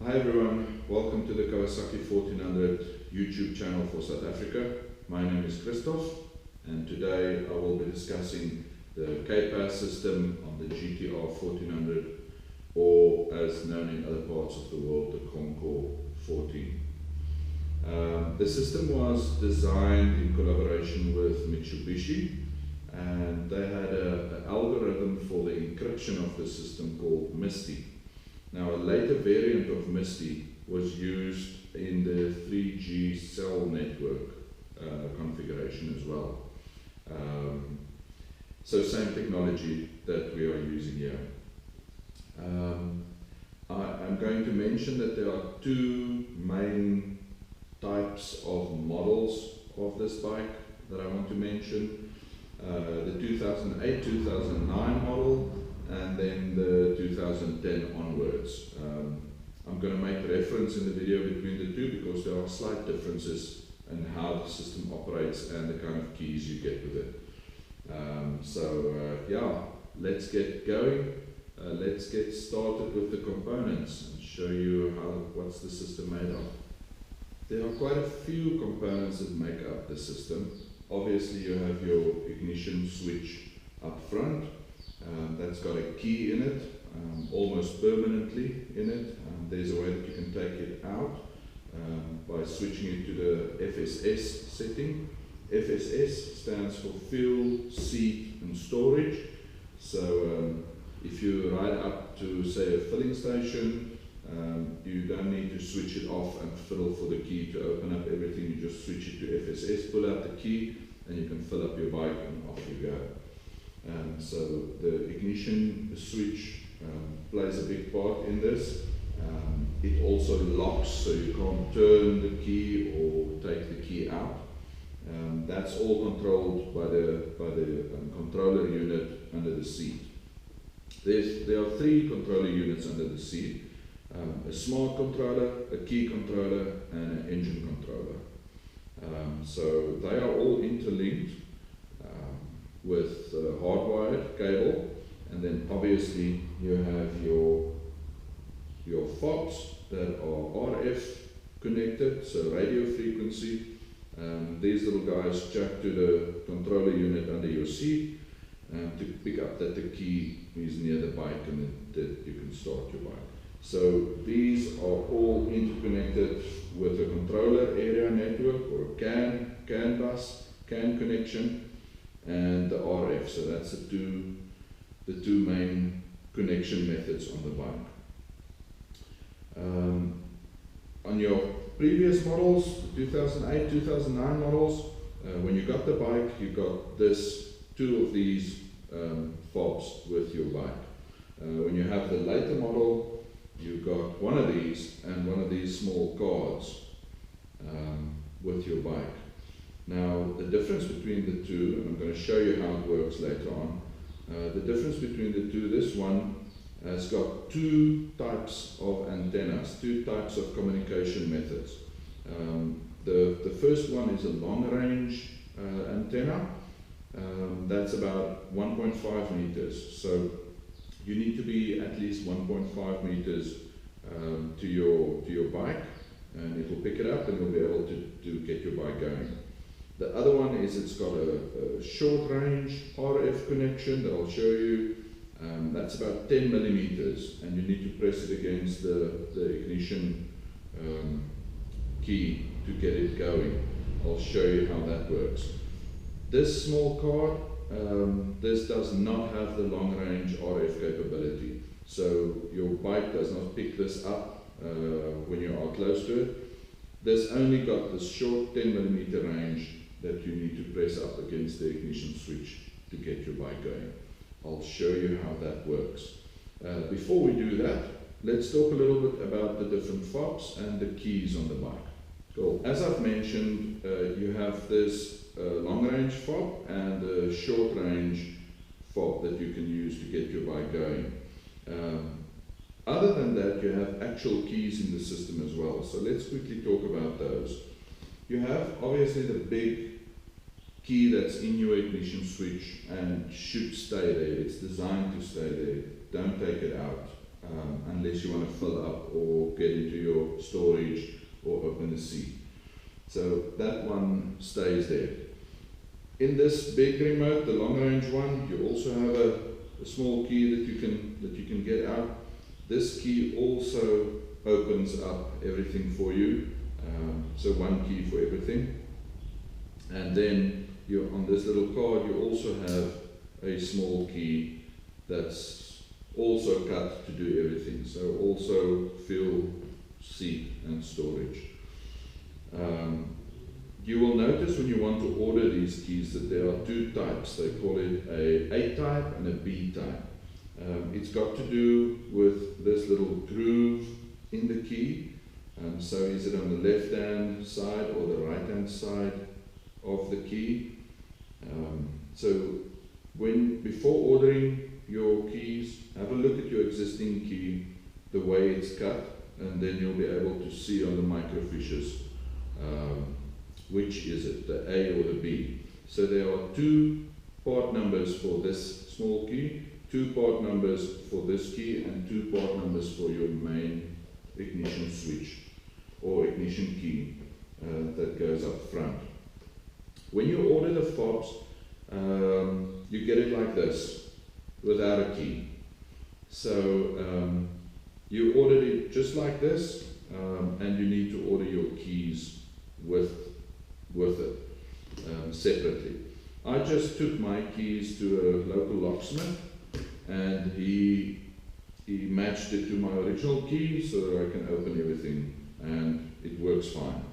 Hi everyone, welcome to the Kawasaki 1400 YouTube channel for South Africa. My name is Christoff and today I will be discussing the K-Pass system on the GTR 1400, or as known in other parts of the world, the Concours 14. The system was designed in collaboration with Mitsubishi, and they had an algorithm for the encryption of the system called Misty. Now, a later variant of Misty was used in the 3G cell network configuration as well. So same technology that we are using here. I'm going to mention that there are two main types of models of this bike that I want to mention. The 2008-2009 model, and then the 2010 onwards. I'm going to make reference in the video between the two because there are slight differences in how the system operates and the kind of keys you get with it. Yeah, let's get going. Let's get started with the components and show you what's the system made of. There are quite a few components that make up the system. Obviously you have your ignition switch up front. That's got a key in it, almost permanently in it. There's a way that you can take it out by switching it to the FSS setting. FSS stands for fuel, seat and storage. So if you ride up to, say, a filling station, you don't need to switch it off and fiddle for the key to open up everything. You just switch it to FSS, pull out the key, and you can fill up your bike and off you go. So the ignition switch plays a big part in this. It also locks, so you can't turn the key or take the key out. That's all controlled by the controller unit under the seat. There are three controller units under the seat. A smart controller, a key controller, and an engine controller. So they are all interlinked with hardwired cable, and then obviously you have your FOBs that are RF connected, so radio frequency. These little guys jack to the controller unit under your seat to pick up that the key is near the bike and that you can start your bike. So these are all interconnected with a controller area network or a CAN bus, CAN connection, and the RF. So that's the two main connection methods on the bike. On your previous models, the 2008, 2009 models, when you got the bike, you got two of these fobs with your bike. When you have the later model, you got one of these and one of these small cards with your bike. Now, the difference between the two, and I'm going to show you how it works later on, the difference between the two, this one has got two types of antennas, two types of communication methods. The first one is a long-range antenna. That's about 1.5 meters. So you need to be at least 1.5 meters to your bike, and it will pick it up and you'll be able to get your bike going. The other one is it's got a short range RF connection that I'll show you. That's about 10 millimeters, and you need to press it against the ignition key to get it going. I'll show you how that works. This small card, this does not have the long range RF capability. So your bike does not pick this up when you are close to it. This only got this short 10 millimeter range that you need to press up against the ignition switch to get your bike going. I'll show you how that works. Before we do that, let's talk a little bit about the different fobs and the keys on the bike. Cool. As I've mentioned, you have this long range fob and a short range fob that you can use to get your bike going. Other than that, you have actual keys in the system as well. So let's quickly talk about those. You have obviously the big key that's in your ignition switch and should stay there. It's designed to stay there. Don't take it out. unless you want to fill up or get into your storage or open the seat. So that one stays there. In this big remote, the long range one, you also have a small key that you can get out. This key also opens up everything for you. So one key for everything. And then on this little card you also have a small key that's also cut to do everything. So also fill, seat and storage. You will notice when you want to order these keys that there are two types. They call it a type and a B type. It's got to do with this little groove in the key. So is it on the left hand side or the right hand side of the key? So before ordering your keys, have a look at your existing key, the way it's cut, and then you'll be able to see on the microfiches which is it, the A or the B. So there are two part numbers for this small key, two part numbers for this key, and two part numbers for your main ignition switch or ignition key that goes up front. When you order the fobs, you get it like this, without a key. So you ordered it just like this, and you need to order your keys with it separately. I just took my keys to a local locksmith, and he matched it to my original key so that I can open everything, and it works fine.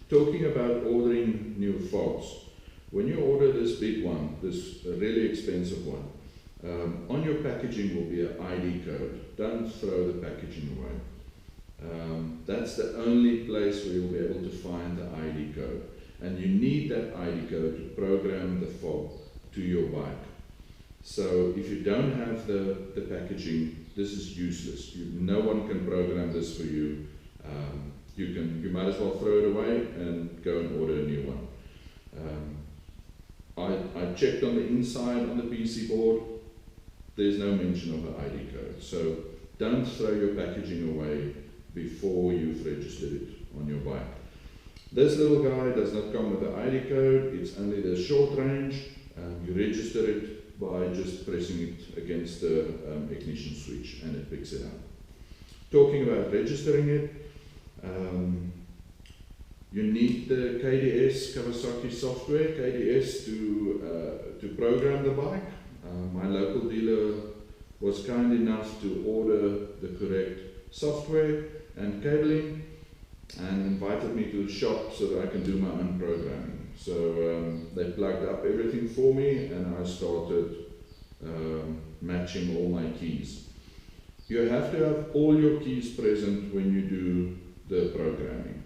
Talking about ordering new fobs, when you order this big one, this really expensive one, on your packaging will be an ID code. Don't throw the packaging away. That's the only place where you'll be able to find the ID code. And you need that ID code to program the fob to your bike. So if you don't have the packaging, this is useless. No one can program this for you. You might as well throw it away and go and order a new one. I checked on the inside on the PC board. There's no mention of the ID code. So don't throw your packaging away before you've registered it on your bike. This little guy does not come with the ID code. It's only the short range. You register it by just pressing it against the ignition switch, and it picks it up. Talking about registering it, you need the KDS Kawasaki software, KDS, to program the bike. My local dealer was kind enough to order the correct software and cabling, and invited me to the shop so that I can do my own programming. So they plugged up everything for me, and I started matching all my keys. You have to have all your keys present when you do the programming.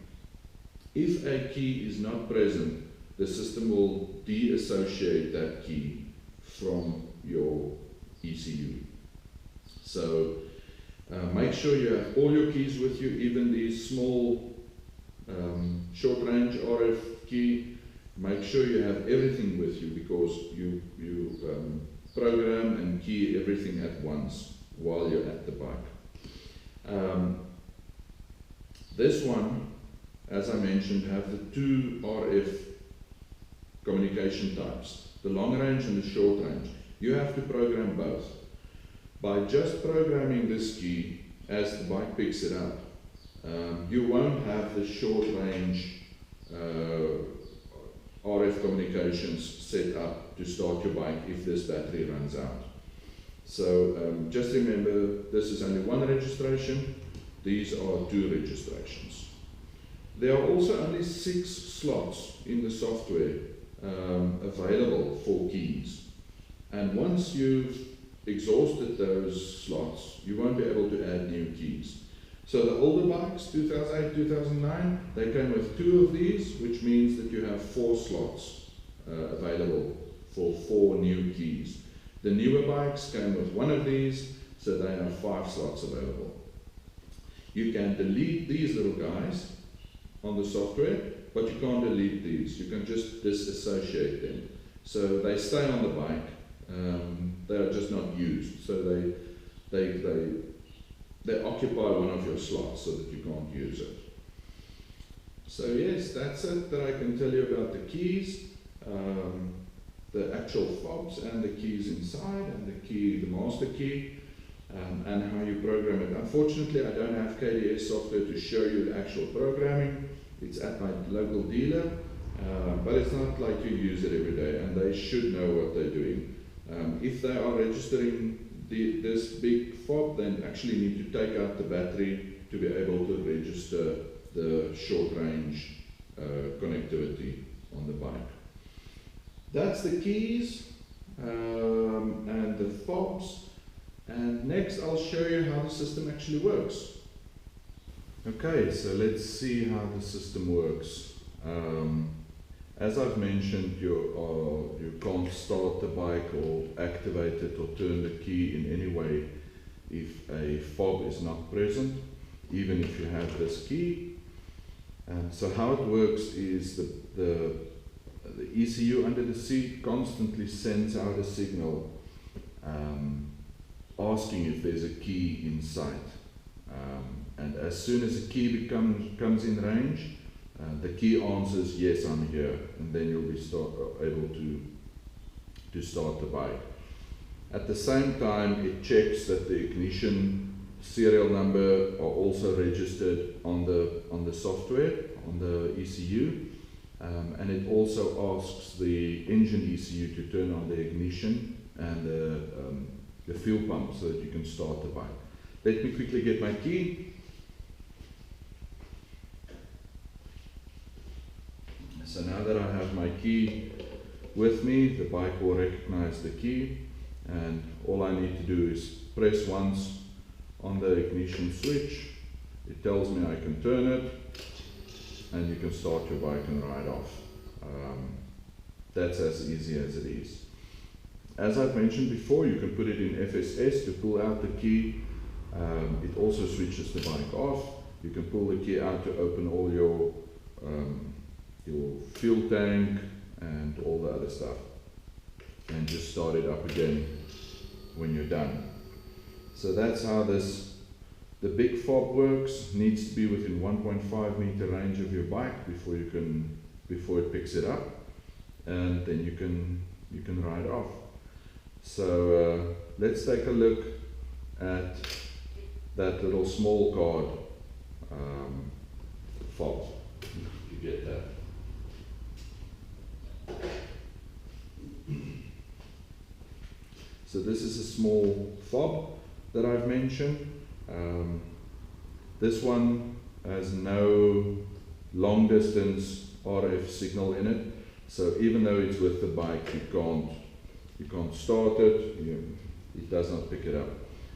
If a key is not present, the system will deassociate that key from your ECU. So make sure you have all your keys with you, even these small short range RF key. Make sure you have everything with you, because you program and key everything at once while you're at the bike. This one, as I mentioned, have the two RF communication types, the long range and the short range. You have to program both. By just programming this key as the bike picks it up, you won't have the short range RF communications set up to start your bike if this battery runs out. So just remember, this is only one registration. These are two registrations. There are also only 6 slots in the software available for keys. And once you've exhausted those slots, you won't be able to add new keys. So the older bikes, 2008, 2009, they came with 2 of these, which means that you have 4 slots available for 4 new keys. The newer bikes came with 1 of these, so they have 5 slots available. You can delete these little guys on the software, but you can't delete these. You can just disassociate them. So they stay on the bike. They are just not used. So they occupy one of your slots so that you can't use it. So yes, that's it that I can tell you about the keys, the actual fobs and the keys inside, and the master key, and how you program it. Unfortunately, I don't have KDS software to show you the actual programming. It's at my local dealer, but it's not like you use it every day, and they should know what they're doing. If they are registering this big fob, then actually need to take out the battery to be able to register the short range connectivity on the bike. That's the keys and the fobs, and next I'll show you how the system actually works. Okay, so let's see how the system works. As I've mentioned, you can't start the bike or activate it or turn the key in any way if a fob is not present, even if you have this key. So how it works is the ECU under the seat constantly sends out a signal asking if there's a key in sight. And as soon as a key comes in range, the key answers, yes, I'm here, and then you'll be able to start the bike. At the same time, it checks that the ignition serial number are also registered on the software, on the ECU, and it also asks the engine ECU to turn on the ignition and the fuel pump so that you can start the bike. Let me quickly get my key. So now that I have my key with me, the bike will recognize the key, and all I need to do is press once on the ignition switch. It tells me I can turn it, and you can start your bike and ride off. That's as easy as it is. As I've mentioned before, you can put it in FSS to pull out the key. It also switches the bike off. You can pull the key out to open all your fuel tank and all the other stuff, and just start it up again when you're done. So that's how the big fob works. Needs to be within 1.5 meter range of your bike before it picks it up, and then you can ride off. So let's take a look at that little small card fob. You get that. So this is a small fob that I've mentioned. This one has no long distance RF signal in it, so even though it's with the bike, you can't start it, it does not pick it up.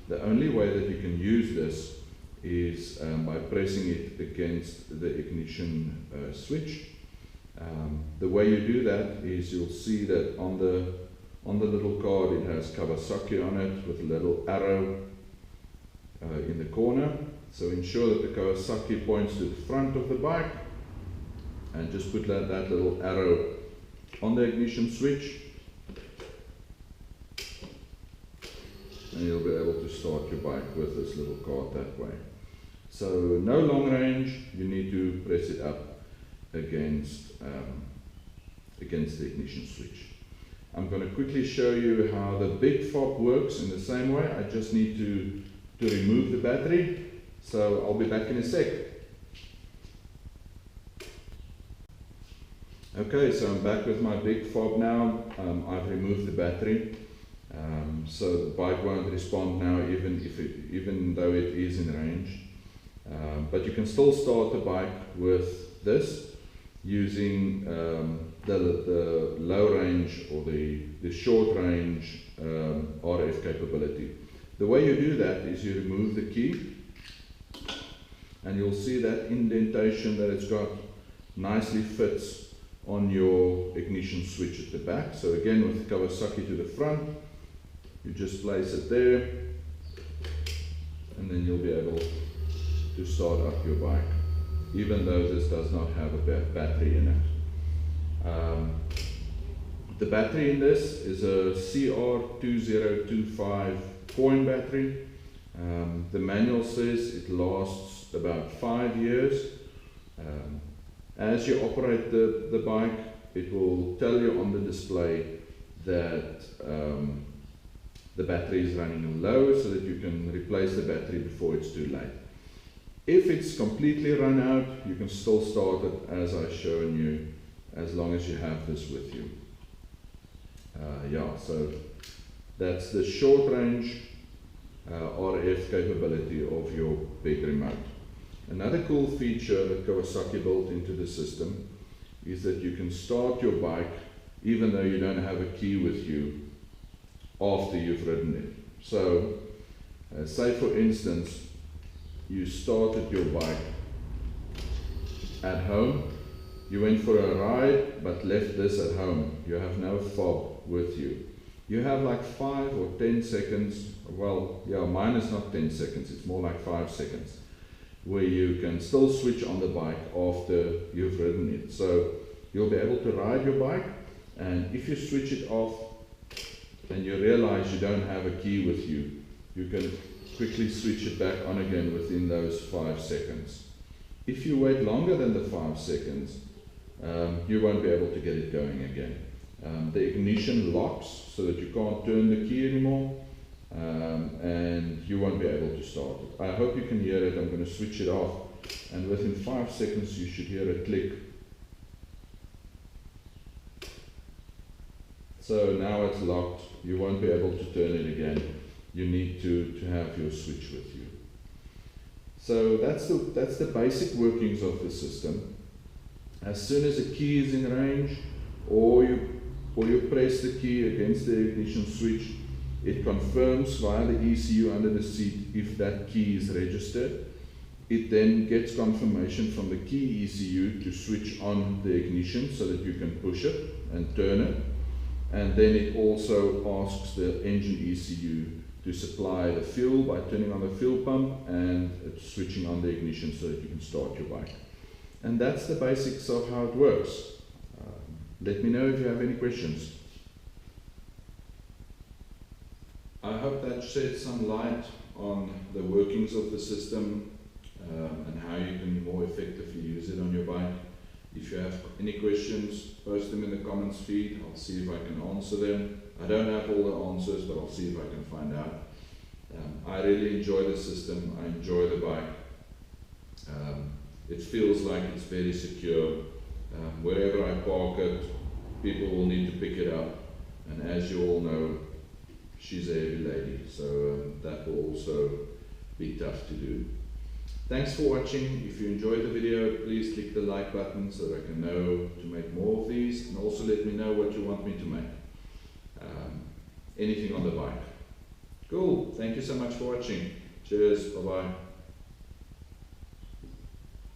The only way that you can use this is by pressing it against the ignition switch. The way you do that is you'll see that on the little card it has Kawasaki on it with a little arrow in the corner. So ensure that the Kawasaki points to the front of the bike, and just put that little arrow on the ignition switch, and you'll be able to start your bike with this little card that way. So no long range, you need to press it up against the ignition switch. I'm going to quickly show you how the big fob works in the same way. I just need to remove the battery, so I'll be back in a sec. Okay, so I'm back with my big fob now. I've removed the battery, so the bike won't respond now even though it is in range. But you can still start the bike with this using the low range or the short range RF capability. The way you do that is you remove the key, and you'll see that indentation that it's got nicely fits on your ignition switch at the back. So again, with Kawasaki to the front, you just place it there, and then you'll be able to start up your bike, even though this does not have a battery in it. The battery in this is a CR2025 coin battery. The manual says it lasts about 5 years. As you operate the bike, it will tell you on the display that the battery is running low, so that you can replace the battery before it's too late. If it's completely run out, you can still start it as I've shown you, as long as you have this with you. Yeah, so that's the short range RF capability of your big remote. Another cool feature that Kawasaki built into the system is that you can start your bike even though you don't have a key with you after you've ridden it. So, say for instance, you started your bike at home, you went for a ride but left this at home, you have no fob with you. You have like 5 or 10 seconds, well, yeah, mine is not 10 seconds, it's more like 5 seconds, where you can still switch on the bike after you've ridden it. So you'll be able to ride your bike, and if you switch it off and you realize you don't have a key with you, you can quickly switch it back on again within those 5 seconds. If you wait longer than the 5 seconds, you won't be able to get it going again. The ignition locks so that you can't turn the key anymore, and you won't be able to start it. I hope you can hear it. I'm going to switch it off, and within 5 seconds you should hear a click. So now it's locked, you won't be able to turn it again. You need to have your switch with you. So that's the basic workings of the system. As soon as a key is in range, or you press the key against the ignition switch, it confirms via the ECU under the seat if that key is registered. It then gets confirmation from the key ECU to switch on the ignition so that you can push it and turn it. And then it also asks the engine ECU to supply the fuel by turning on the fuel pump and switching on the ignition so that you can start your bike. And that's the basics of how it works. Let me know if you have any questions. I hope that sheds some light on the workings of the system and how you can more effectively use it on your bike. If you have any questions, post them in the comments feed. I'll see if I can answer them. I don't have all the answers, but I'll see if I can find out. I really enjoy the system. I enjoy the bike. It feels like it's very secure. Wherever I park it, people will need to pick it up. And as you all know, she's a heavy lady, so that will also be tough to do. Thanks for watching. If you enjoyed the video, please click the like button so that I can know to make more of these, and also let me know what you want me to make. Anything on the bike. Cool. Thank you so much for watching. Cheers. Bye-bye.